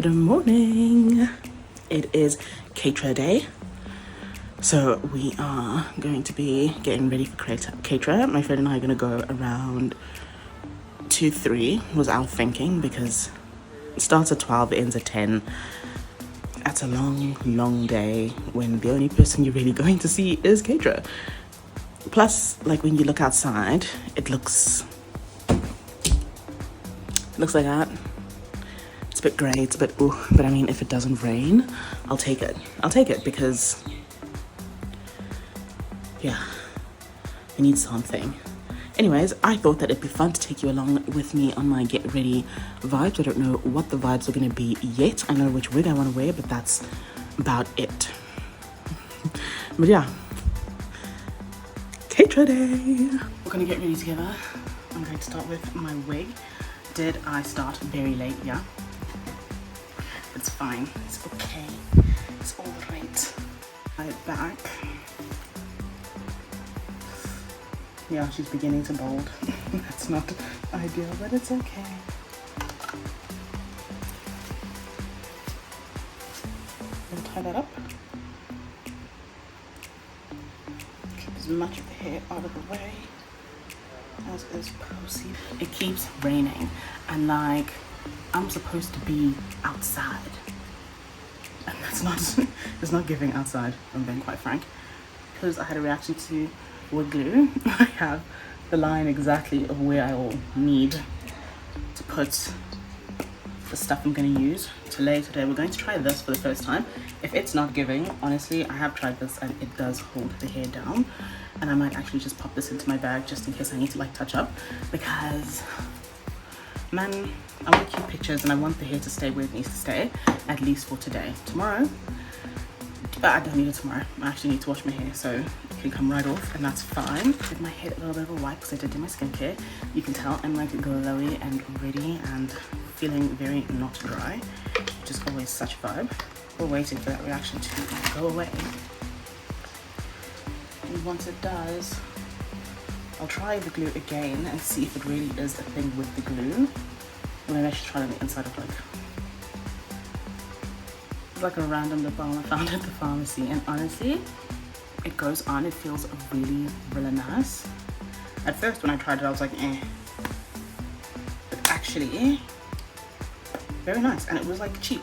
Good morning. It is Kaytra Day. So we are going to be getting ready for Kaytra. My friend and I are going to go around 2-3 was our thinking, because it starts at 12, ends at 10. That's a long day when the only person you're really going to see is Kaytra. Plus, like, when you look outside, it looks like that. It's a bit grey, it's a bit ooh, but I mean, if it doesn't rain, I'll take it. Because, yeah, we need something. Anyways, I thought that it'd be fun to take you along with me on my get ready vibes. I don't know what the vibes are going to be yet. I know which wig I want to wear, but that's about it. But yeah, Kaytra Day. We're going to get ready together. I'm going to start with my wig. Did I start very late? Yeah. It's fine. It's okay. It's all right. My back. Yeah, she's beginning to bold. That's not ideal, but it's okay. I'll tie that up. Keep as much of the hair out of the way as is possible. It keeps raining, and like, I'm supposed to be outside. And that's not, it's not giving outside, if I'm being quite frank. Because I had a reaction to wood glue, I have the line exactly of where I will need to put the stuff I'm going to use to lay today. We're going to try this for the first time. If it's not giving, honestly, I have tried this and it does hold the hair down. And I might actually just pop this into my bag just in case I need to like touch up, because man, I want cute pictures and I want the hair to stay where it needs to stay, at least for today. Tomorrow, I don't need it tomorrow. I actually need to wash my hair, so it can come right off, and that's fine. Give my head a little bit of a wipe because I did do my skincare. You can tell I'm like glowy and ready and feeling very not dry, which is always such a vibe. We're waiting for that reaction to go away. And once it does, I'll try the glue again and see if it really is a thing with the glue. Or maybe I should try it on the inside of like a random lip balm I found at the pharmacy, and honestly, it goes on. It feels really nice. At first when I tried it, I was like, eh. But actually, very nice, and it was like cheap.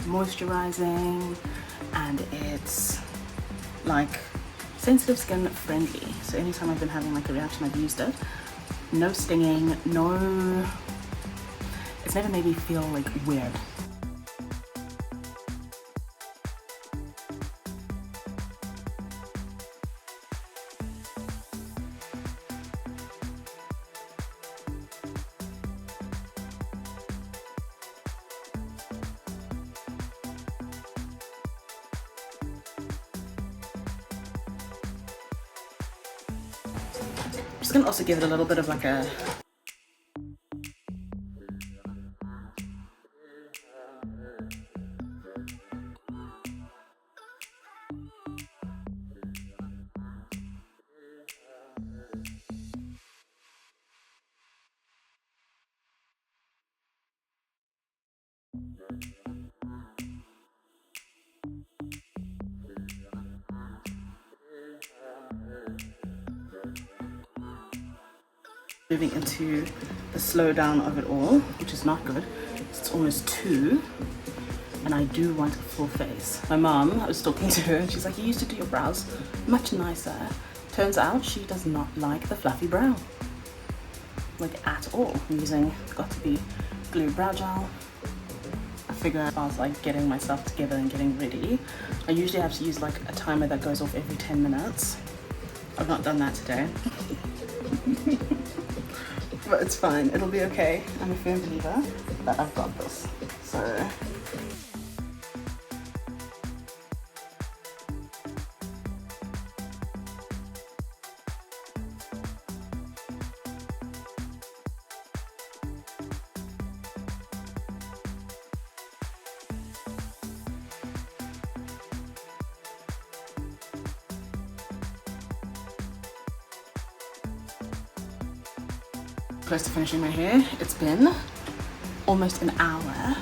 Moisturizing, and it's like sensitive skin friendly, so anytime I've been having like a reaction, I've used it. No stinging, no, it's never made me feel like weird. I'm just gonna also give it a little bit of like a Moving into the slowdown of it all, which is not good. It's almost 2 and I do want a full face. My mom, I was talking to her and she's like, you used to do your brows much nicer. Turns out she does not like the fluffy brow, like at all. I'm using Got To Be glue brow gel. I figure if I was like getting myself together and getting ready, I usually have to use like a timer that goes off every 10 minutes. I've not done that today. But it's fine, it'll be okay. I'm a firm believer that I've got this. So close to finishing my hair. It's been almost an hour.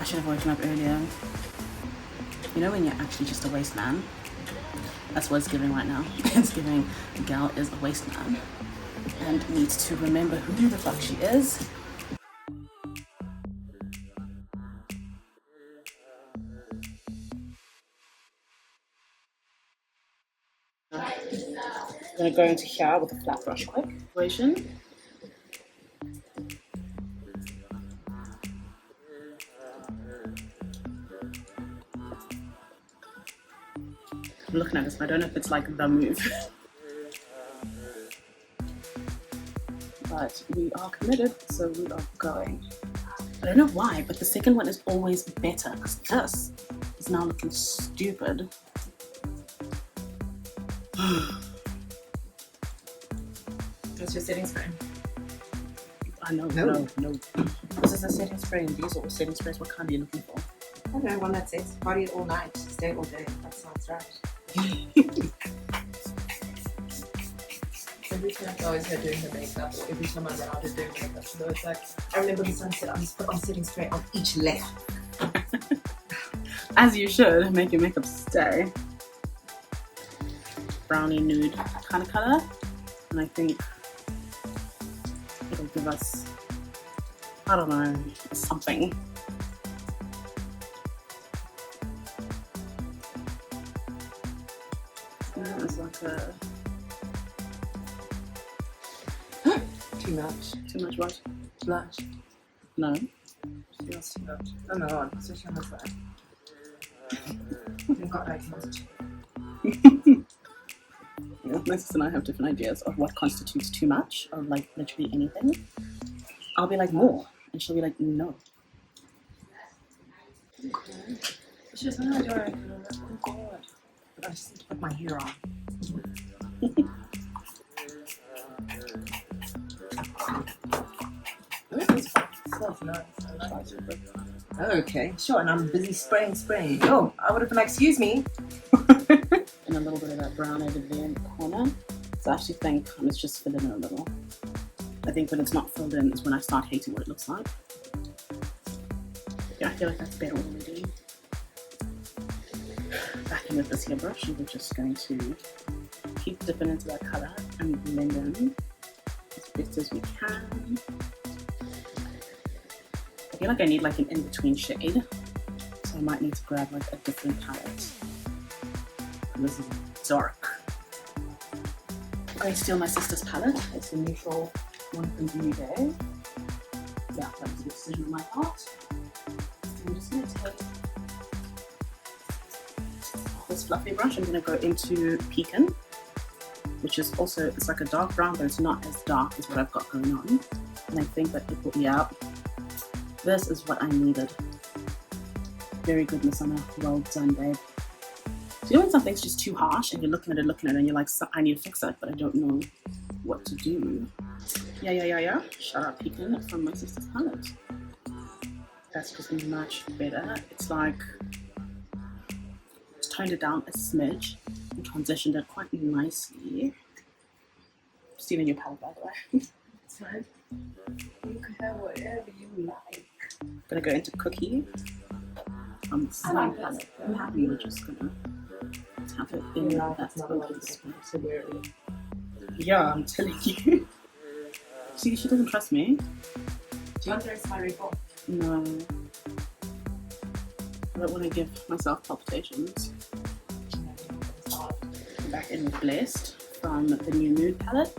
I should have woken up earlier. You know when you're actually just a waste man? That's what it's giving right now. It's giving the gal is a waste man and needs to remember who the fuck she is. I'm gonna go into here with a flat brush quick. I'm looking at this, but I don't know if it's like the move. But we are committed, so we are going. I don't know why, but the second one is always better because this is now looking stupid. What's your setting spray? I know, no. This is a setting spray, and these are all setting sprays. What kind are you looking for? I don't know, one that says party it all night, stay all day. That sounds right. Every time I was her doing her makeup, or every time I'm around her doing makeup, so it's like, I remember the sunset, I just put on setting spray on each layer. As you should, make your makeup stay. Brownie nude kind of color, and I think it'll give us, I don't know, something. It's like a Too much. too much what? Blush. No. Feels too much. Oh my god, especially on the side. We've got like much. Yeah, my sister and I have different ideas of what constitutes too much, or like literally anything. I'll be like more, and she'll be like no. It's just not doing. Oh god. I just need to put my hair on. Smells nice. I like it. Okay, sure, and I'm busy spraying. Oh, I would have been like, excuse me. And a little bit of that brown over there in the corner. So I actually think it's just filling in a little. I think when it's not filled in is when I start hating what it looks like. Yeah, I feel like that's better already. Back in with this hair brush, and we're just going to keep dipping into that color and blend in as best as we can. I feel like I need like an in-between shade, so I might need to grab like a different palette. And this is dark. I'm going to steal my sister's palette. It's the neutral one from the new day. Yeah, that was a decision on my part. So I'm just going to take this fluffy brush. I'm going to go into Pecan, which is also, it's like a dark brown, but it's not as dark as what I've got going on. And I think that it will, yeah, this is what I needed. Very good, Miss Anna. Well done, babe. So you know when something's just too harsh and you're looking at it and you're like, I need to fix it, but I don't know what to do. Yeah. Shout out Pecan from my sister's palette. That's just much better. It's like, it's toned it down a smidge and transitioned it quite nicely. Stealing your palette, by the way. It's fine. You can have whatever you like. Gonna go into Cookie. I'm happy. We're just gonna tap it in. That's not a lot of space. Yeah, I'm telling you. See, she doesn't trust me. Do you want the rest of my report? No. I don't want to give myself palpitations. Back in with Blessed from the new Mood palette.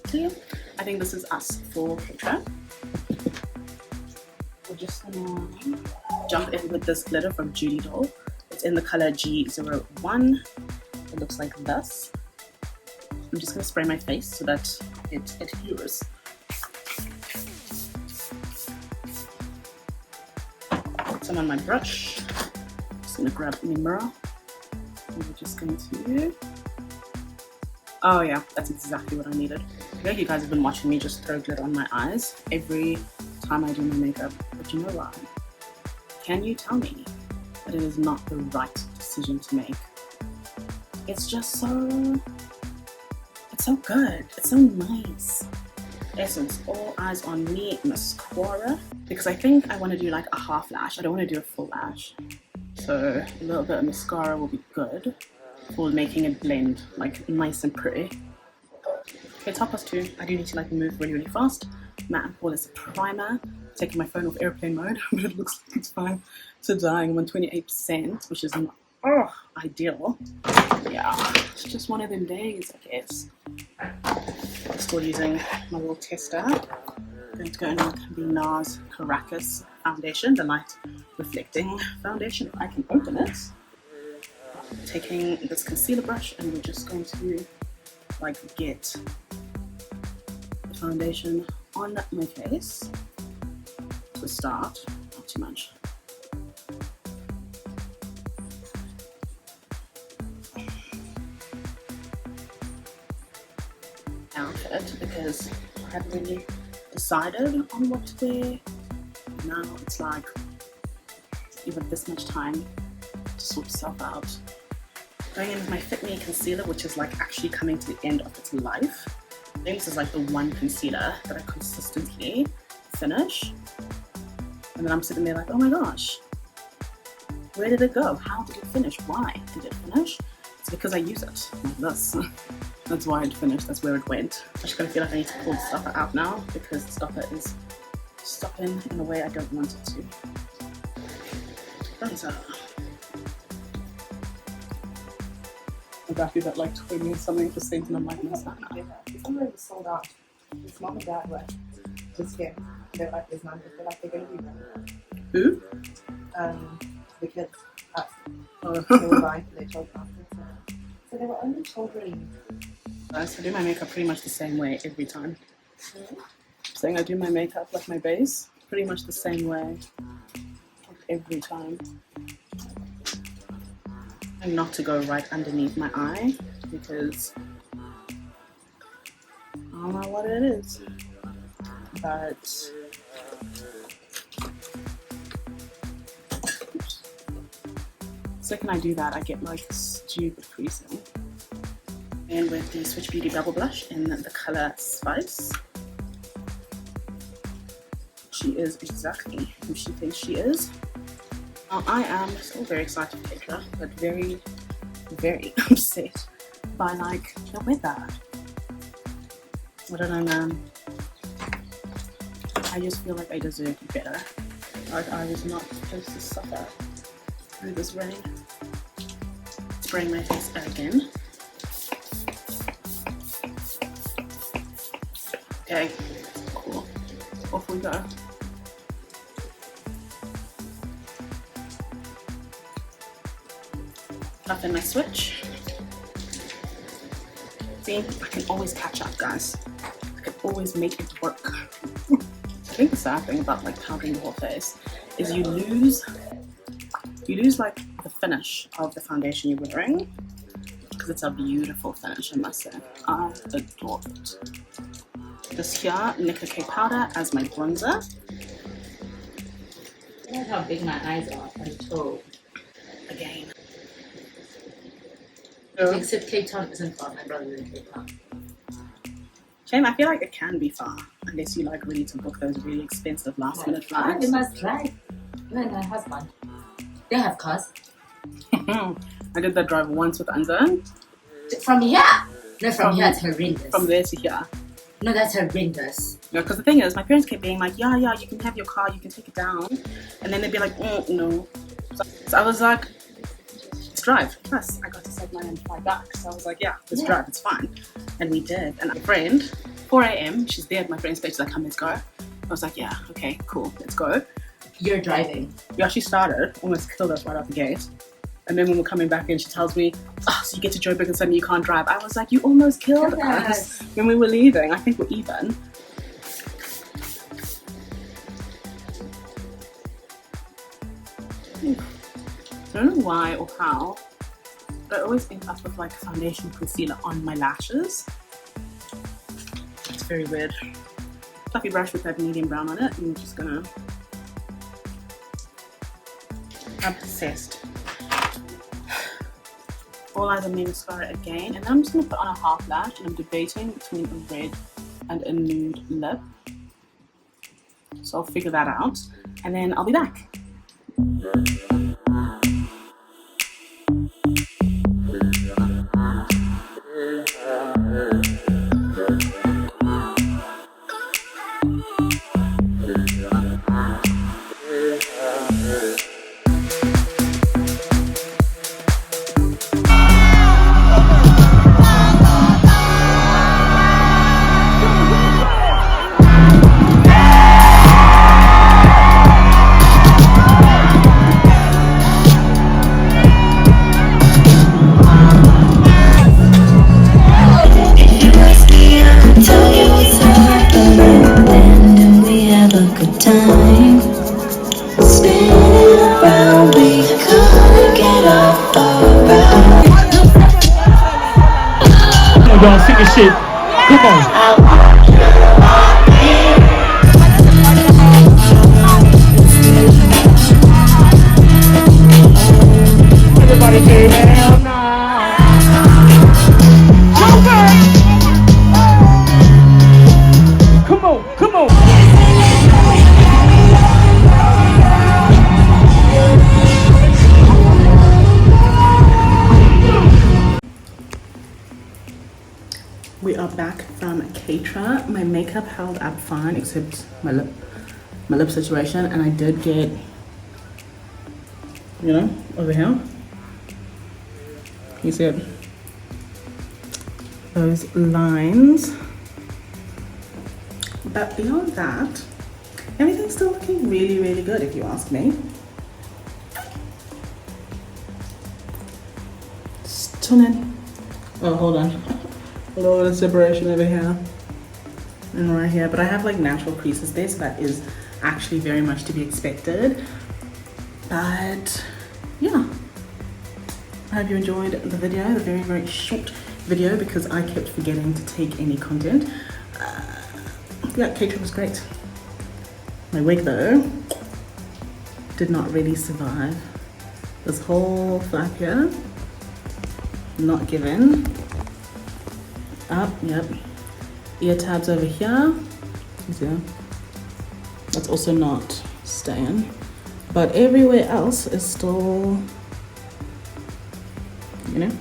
Clear. I think this is us for Kaytra. We're just gonna jump in with this glitter from Judy Doll. It's in the color G01. It looks like this. I'm just gonna spray my face so that it adheres. Put some on my brush. Just gonna grab my mirror. And we're just going to... Oh yeah, that's exactly what I needed. I know you guys have been watching me just throw glitter on my eyes every time I do my makeup, but you know what? Can you tell me that it is not the right decision to make? It's just so... It's so good. It's so nice. Essence, All Eyes on Me mascara, because I think I want to do like a half lash. I don't want to do a full lash. So a little bit of mascara will be good for making it blend like nice and pretty. Okay, top plus 2. I do need to like move really, really fast. Matte and Poreless primer. Taking my phone off airplane mode, but it looks like it's fine to dying. I'm on 28%, which is not ideal. Yeah, it's just one of them days, I guess. I'm still using my little tester. I'm going to go in with the NARS Caracas foundation, the light reflecting foundation. I can open it. Taking this concealer brush, and we're just going to like get the foundation on my face to start. Not too much. Outfit, because I haven't really decided on what to wear. Now it's like even this much time to sort itself out. Going in with my Fit Me concealer, which is like actually coming to the end of its life. I think this is like the one concealer that I consistently finish. And then I'm sitting there like, oh my gosh, where did it go? How did it finish? Why did it finish? It's because I use it like this. That's why it finished, that's where it went. I just kind of feel like I need to pull the stopper out now because the stopper is stopping in a way I don't want it to. Bronzer. I'm back at like 20 something percent and I'm like, no, it's not. It's already sold out. It's mom and dad were just here. They're like, there's none. They're like, they're going to be running. Who? The kids. Us. Oh. They were buying for their children. So they were only children. Guys, I do my makeup pretty much the same way every time. Saying I do my makeup like my base, pretty much the same way every time. And not to go right underneath my eye because I don't know what it is. But the second I do that, I get like stupid creasing. And with the Switch Beauty Double Blush in the color Spice. She is exactly who she thinks she is. Now, I am still very excited for Kaytra, but very, very upset by like the weather. I don't know, man. I just feel like I deserve better. Like I was not supposed to suffer through this rain. Spraying my face again. Okay, cool. Off we go. Up in my switch. See, I can always catch up, guys. I can always make it work. I think the sad thing about like powdering the whole face is you lose like the finish of the foundation you're wearing, because it's a beautiful finish, I must say. I adore it. This here, Nicka K powder as my bronzer. Look at how big my eyes are until Again. Except Kaytranada isn't far, my brother is in Kaytranada. Shame, I feel like it can be far unless you like really to book those really expensive last minute flights. They must drive. You and my husband. They have cars. I did that drive once with Anzan. From here? No, from here it's horrendous. From there to here. No, that's horrendous. Yeah, because the thing is, my parents kept being like, yeah, you can have your car, you can take it down. And then they'd be like, no. So I was like, let's drive. Plus, I got to save money and fly back. So I was like, yeah, let's drive, it's fine. And we did. And my friend, 4 a.m., she's there at my friend's place, she's like, come, let's go. I was like, yeah, okay, cool, let's go. You're driving. Yeah, she started, almost killed us right out the gate. And then when we're coming back in, she tells me, oh, so you get to Joburg and suddenly you can't drive. I was like, you almost killed us when we were leaving. I think we're even. I don't know why or how, but I always end up with like foundation concealer on my lashes. It's very weird. Fluffy brush with that medium brown on it, and I'm just gonna... obsessed. All eyes on me mascara again, and then I'm just gonna put on a half lash, and I'm debating between a red and a nude lip. So I'll figure that out, and then I'll be back. Y'all sing this shit. Come on. Everybody say hell nah. Come on, come on. We are back from Kaytra. My makeup held up fine except my lip situation, and I did get, you know, over here. You see it? Those lines. But beyond that, everything's still looking really, really good if you ask me. Stunning. Oh, hold on. A little bit of separation over here and right here, but I have like natural creases there, so that is actually very much to be expected. But yeah, I hope you enjoyed the video, the very, very short video, because I kept forgetting to take any content. Yeah, Kaytra was great. My wig though did not really survive. This whole flap here, not given. Up, yep. Ear tabs over here. Yeah. That's also not staying. But everywhere else is still, you know,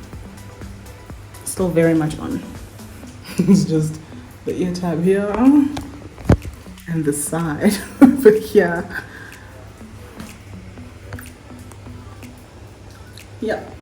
still very much on. It's just the ear tab here and the side over here. Yep.